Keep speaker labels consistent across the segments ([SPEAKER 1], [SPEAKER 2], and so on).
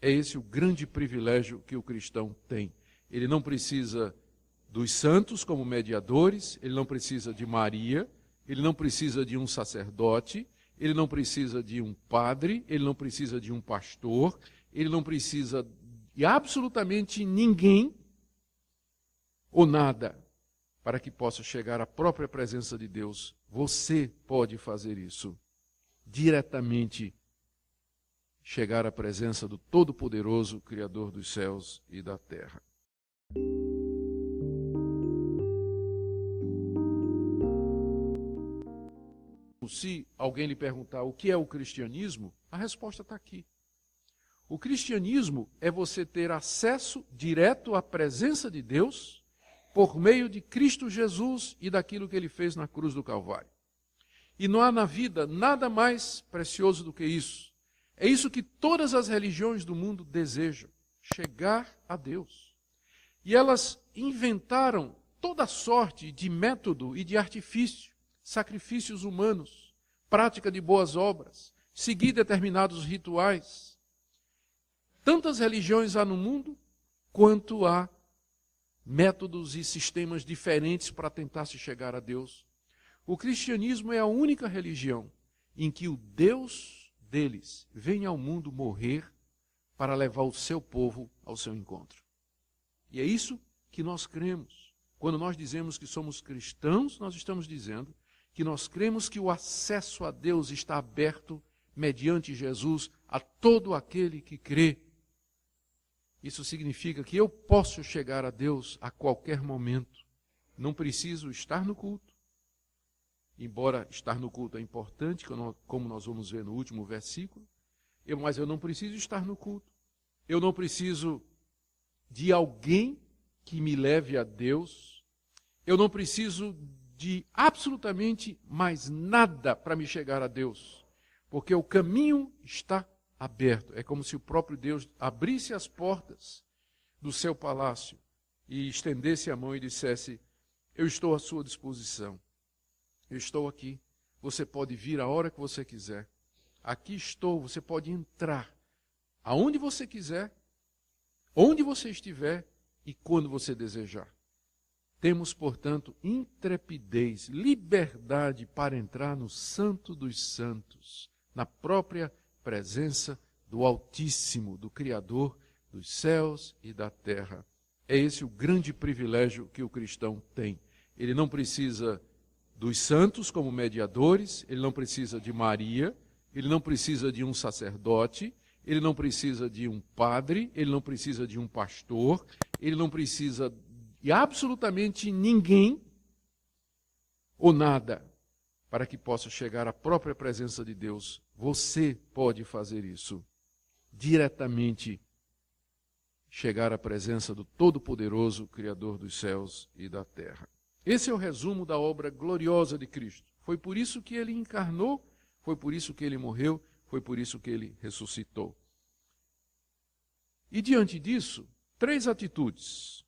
[SPEAKER 1] É esse o grande privilégio que o cristão tem. Ele não precisa dos santos como mediadores, ele não precisa de Maria, ele não precisa de um sacerdote, ele não precisa de um padre, ele não precisa de um pastor, ele não precisa de absolutamente ninguém ou nada para que possa chegar à própria presença de Deus. Você pode fazer isso diretamente, chegar à presença do Todo-Poderoso, Criador dos céus e da terra. Se alguém lhe perguntar o que é o cristianismo, a resposta está aqui. O cristianismo é você ter acesso direto à presença de Deus por meio de Cristo Jesus e daquilo que ele fez na cruz do Calvário. E não há na vida nada mais precioso do que isso. É isso que todas as religiões do mundo desejam, chegar a Deus. E elas inventaram toda sorte de método e de artifício, sacrifícios humanos, prática de boas obras, seguir determinados rituais. Tantas religiões há no mundo, quanto há métodos e sistemas diferentes para tentar se chegar a Deus. O cristianismo é a única religião em que o Deus deles vem ao mundo morrer para levar o seu povo ao seu encontro. E é isso que nós cremos. Quando nós dizemos que somos cristãos, nós estamos dizendo que nós cremos que o acesso a Deus está aberto mediante Jesus a todo aquele que crê. Isso significa que eu posso chegar a Deus a qualquer momento. Não preciso estar no culto. Embora estar no culto é importante, como nós vamos ver no último versículo, mas eu não preciso estar no culto. Eu não preciso de alguém que me leve a Deus. Eu não preciso de absolutamente mais nada para me chegar a Deus, porque o caminho está aberto. É como se o próprio Deus abrisse as portas do seu palácio e estendesse a mão e dissesse: eu estou à sua disposição. Eu estou aqui. Você pode vir a hora que você quiser. Aqui estou. Você pode entrar aonde você quiser, onde você estiver e quando você desejar. Temos, portanto, intrepidez, liberdade para entrar no Santo dos Santos, na própria presença do Altíssimo, do Criador dos céus e da terra. É esse o grande privilégio que o cristão tem. Ele não precisa dos santos como mediadores, ele não precisa de Maria, ele não precisa de um sacerdote, ele não precisa de um padre, ele não precisa de um pastor, ele não precisa de absolutamente ninguém ou nada para que possa chegar à própria presença de Deus. Você pode fazer isso diretamente, chegar à presença do Todo-Poderoso, Criador dos céus e da terra. Esse é o resumo da obra gloriosa de Cristo. Foi por isso que ele encarnou, foi por isso que ele morreu, foi por isso que ele ressuscitou. E diante disso, 3 atitudes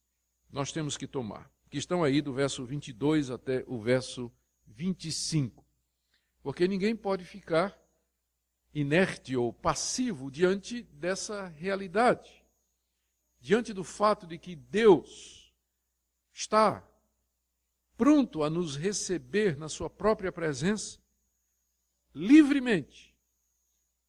[SPEAKER 1] nós temos que tomar, que estão aí do verso 22 até o verso 25. Porque ninguém pode ficar inerte ou passivo diante dessa realidade. Diante do fato de que Deus está pronto a nos receber na sua própria presença, livremente.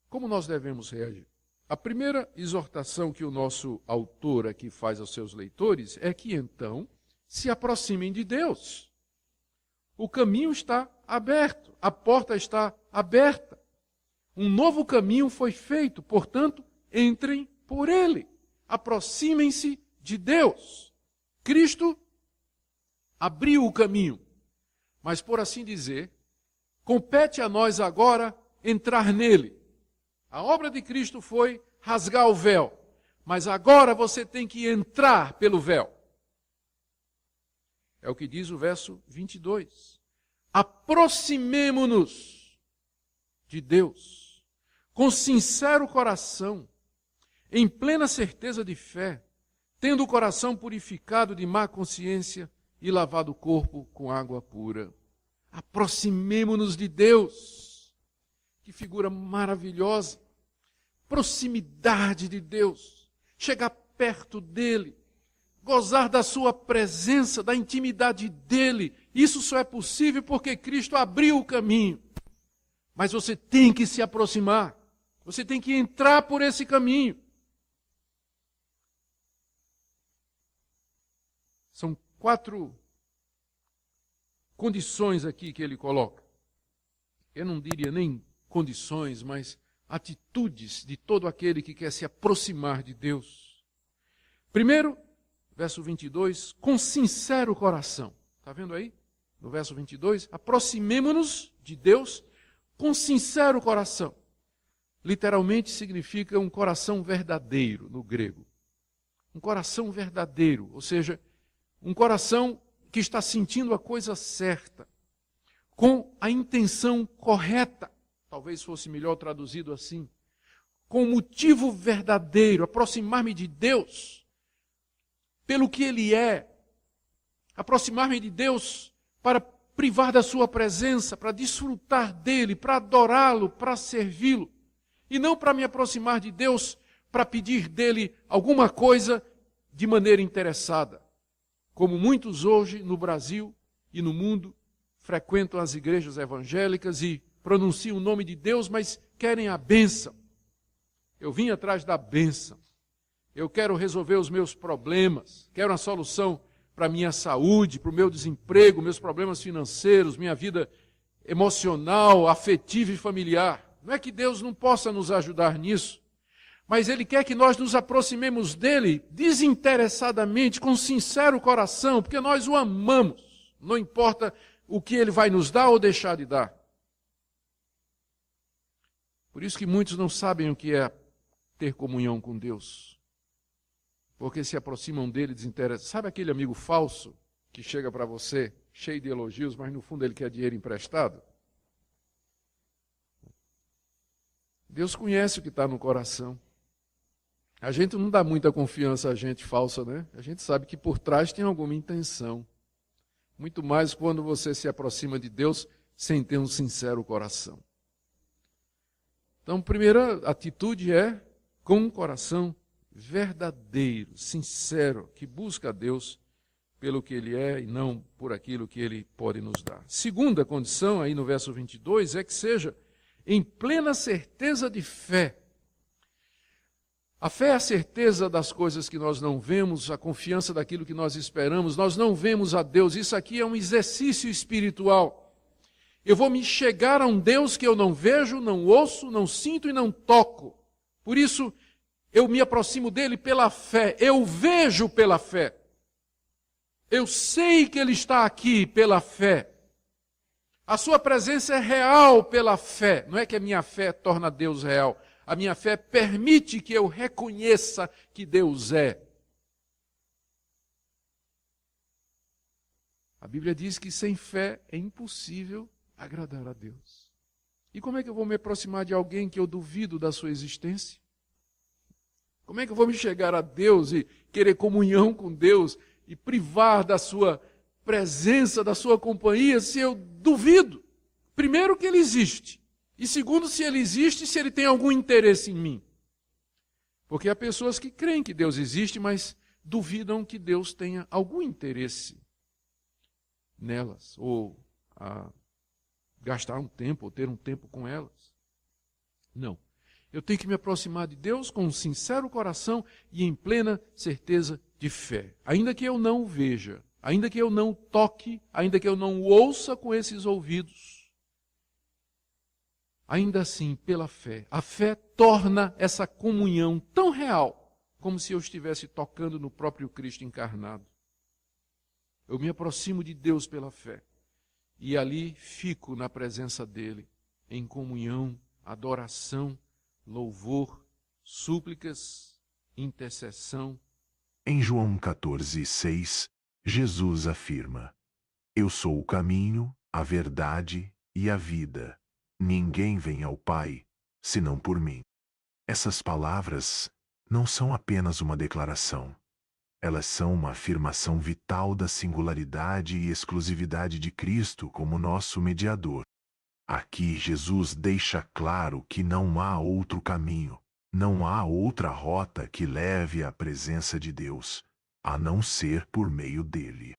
[SPEAKER 1] Como nós devemos reagir? A primeira exortação que o nosso autor aqui faz aos seus leitores é que, então, se aproximem de Deus. O caminho está aberto, a porta está aberta. Um novo caminho foi feito, portanto, entrem por ele. Aproximem-se de Deus. Cristo abriu o caminho, mas, por assim dizer, compete a nós agora entrar nele. A obra de Cristo foi rasgar o véu, mas agora você tem que entrar pelo véu. É o que diz o verso 22. Aproximemo-nos de Deus com sincero coração, em plena certeza de fé, tendo o coração purificado de má consciência e lavado o corpo com água pura. Aproximemo-nos de Deus. Que figura maravilhosa. proximidade de Deus, chegar perto dele, gozar da sua presença, da intimidade dele. Isso só é possível porque Cristo abriu o caminho. Mas você tem que se aproximar, você tem que entrar por esse caminho. São 4 condições aqui que ele coloca. Eu não diria nem condições, mas atitudes de todo aquele que quer se aproximar de Deus. Primeiro, verso 22, com sincero coração. Está vendo aí? No verso 22, aproximemo-nos de Deus com sincero coração. Literalmente significa um coração verdadeiro no grego. Um coração verdadeiro, ou seja, um coração que está sentindo a coisa certa, com a intenção correta, talvez fosse melhor traduzido assim, com o motivo verdadeiro, aproximar-me de Deus pelo que Ele é, aproximar-me de Deus para privar da sua presença, para desfrutar dEle, para adorá-lo, para servi-lo, e não para me aproximar de Deus para pedir dEle alguma coisa de maneira interessada, como muitos hoje no Brasil e no mundo frequentam as igrejas evangélicas e pronunciam o nome de Deus, mas querem a bênção. Eu vim atrás da bênção. Eu quero resolver os meus problemas, quero uma solução para a minha saúde, para o meu desemprego, meus problemas financeiros, minha vida emocional, afetiva e familiar. Não é que Deus não possa nos ajudar nisso, mas Ele quer que nós nos aproximemos dEle desinteressadamente, com sincero coração, porque nós o amamos, não importa o que Ele vai nos dar ou deixar de dar. Por isso que muitos não sabem o que é ter comunhão com Deus, porque se aproximam dEle desinteressados. Sabe aquele amigo falso que chega para você cheio de elogios, mas no fundo ele quer dinheiro emprestado? Deus conhece o que está no coração. A gente não dá muita confiança a gente falsa, né? A gente sabe que por trás tem alguma intenção. Muito mais quando você se aproxima de Deus sem ter um sincero coração. Então, a primeira atitude é com um coração verdadeiro, sincero, que busca a Deus pelo que Ele é e não por aquilo que Ele pode nos dar. Segunda condição, aí no verso 22, é que seja em plena certeza de fé. A fé é a certeza das coisas que nós não vemos, a confiança daquilo que nós esperamos. Nós não vemos a Deus. Isso aqui é um exercício espiritual. Eu vou me chegar a um Deus que eu não vejo, não ouço, não sinto e não toco. Por isso, eu me aproximo dele pela fé. Eu vejo pela fé. Eu sei que Ele está aqui pela fé. A sua presença é real pela fé. Não é que a minha fé torna Deus real. A minha fé permite que eu reconheça que Deus é. A Bíblia diz que sem fé é impossível agradar a Deus. E como é que eu vou me aproximar de alguém que eu duvido da sua existência? Como é que eu vou me chegar a Deus e querer comunhão com Deus e privar da sua presença, da sua companhia, se eu duvido? Primeiro que Ele existe. E segundo, se Ele existe, se Ele tem algum interesse em mim. Porque há pessoas que creem que Deus existe, mas duvidam que Deus tenha algum interesse nelas, ou a gastar um tempo, ou ter um tempo com elas. Não. Eu tenho que me aproximar de Deus com um sincero coração e em plena certeza de fé. Ainda que eu não o veja, ainda que eu não o toque, ainda que eu não o ouça com esses ouvidos. Ainda assim, pela fé. A fé torna essa comunhão tão real, como se eu estivesse tocando no próprio Cristo encarnado. Eu me aproximo de Deus pela fé. E ali fico na presença dEle, em comunhão, adoração, louvor, súplicas, intercessão.
[SPEAKER 2] Em João 14:6, Jesus afirma: Eu sou o caminho, a verdade e a vida. Ninguém vem ao Pai, senão por mim. Essas palavras não são apenas uma declaração. Elas são uma afirmação vital da singularidade e exclusividade de Cristo como nosso mediador. Aqui Jesus deixa claro que não há outro caminho, Não há outra rota que leve à presença de Deus, a não ser por meio dele.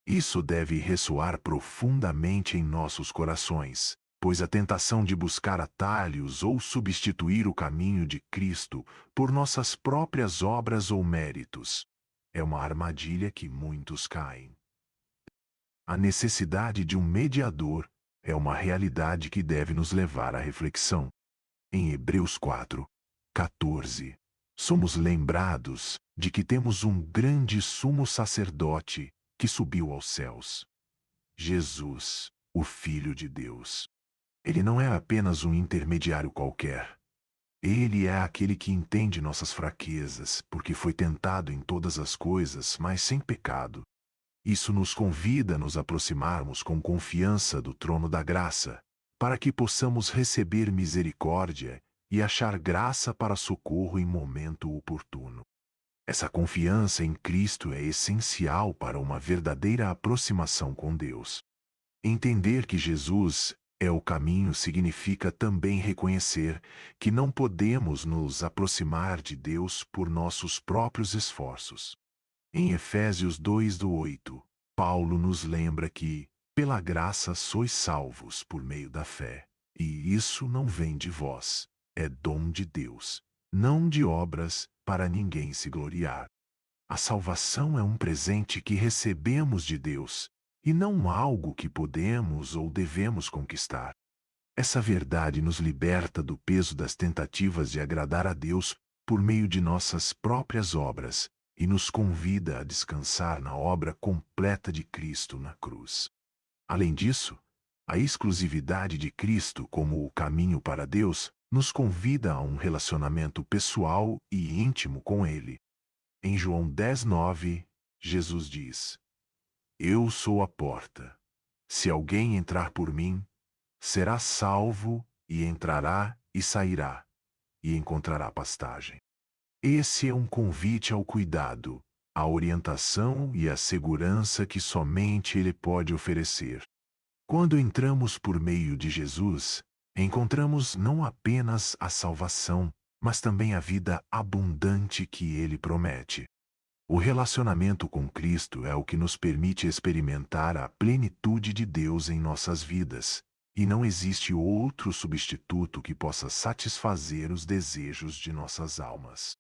[SPEAKER 2] Isso deve ressoar profundamente em nossos corações, pois a tentação de buscar atalhos ou substituir o caminho de Cristo por nossas próprias obras ou méritos é uma armadilha que muitos caem. A necessidade de um mediador é uma realidade que deve nos levar à reflexão. Em Hebreus 4:14, somos lembrados de que temos um grande sumo sacerdote que subiu aos céus. Jesus, o Filho de Deus. Ele não é apenas um intermediário qualquer. Ele é aquele que entende nossas fraquezas, porque foi tentado em todas as coisas, mas sem pecado. Isso nos convida a nos aproximarmos com confiança do trono da graça, para que possamos receber misericórdia e achar graça para socorro em momento oportuno. Essa confiança em Cristo é essencial para uma verdadeira aproximação com Deus. Entender que Jesus é o caminho significa também reconhecer que não podemos nos aproximar de Deus por nossos próprios esforços. Em Efésios 2:8, Paulo nos lembra que, pela graça sois salvos por meio da fé, e isso não vem de vós, é dom de Deus, não de obras, para ninguém se gloriar. A salvação é um presente que recebemos de Deus, e não algo que podemos ou devemos conquistar. Essa verdade nos liberta do peso das tentativas de agradar a Deus por meio de nossas próprias obras e nos convida a descansar na obra completa de Cristo na cruz. Além disso, a exclusividade de Cristo como o caminho para Deus nos convida a um relacionamento pessoal e íntimo com Ele. Em João 10:9, Jesus diz: Eu sou a porta. Se alguém entrar por mim, será salvo e entrará e sairá, e encontrará pastagem. Esse é um convite ao cuidado, à orientação e à segurança que somente Ele pode oferecer. Quando entramos por meio de Jesus, encontramos não apenas a salvação, mas também a vida abundante que Ele promete. O relacionamento com Cristo é o que nos permite experimentar a plenitude de Deus em nossas vidas, e não existe outro substituto que possa satisfazer os desejos de nossas almas.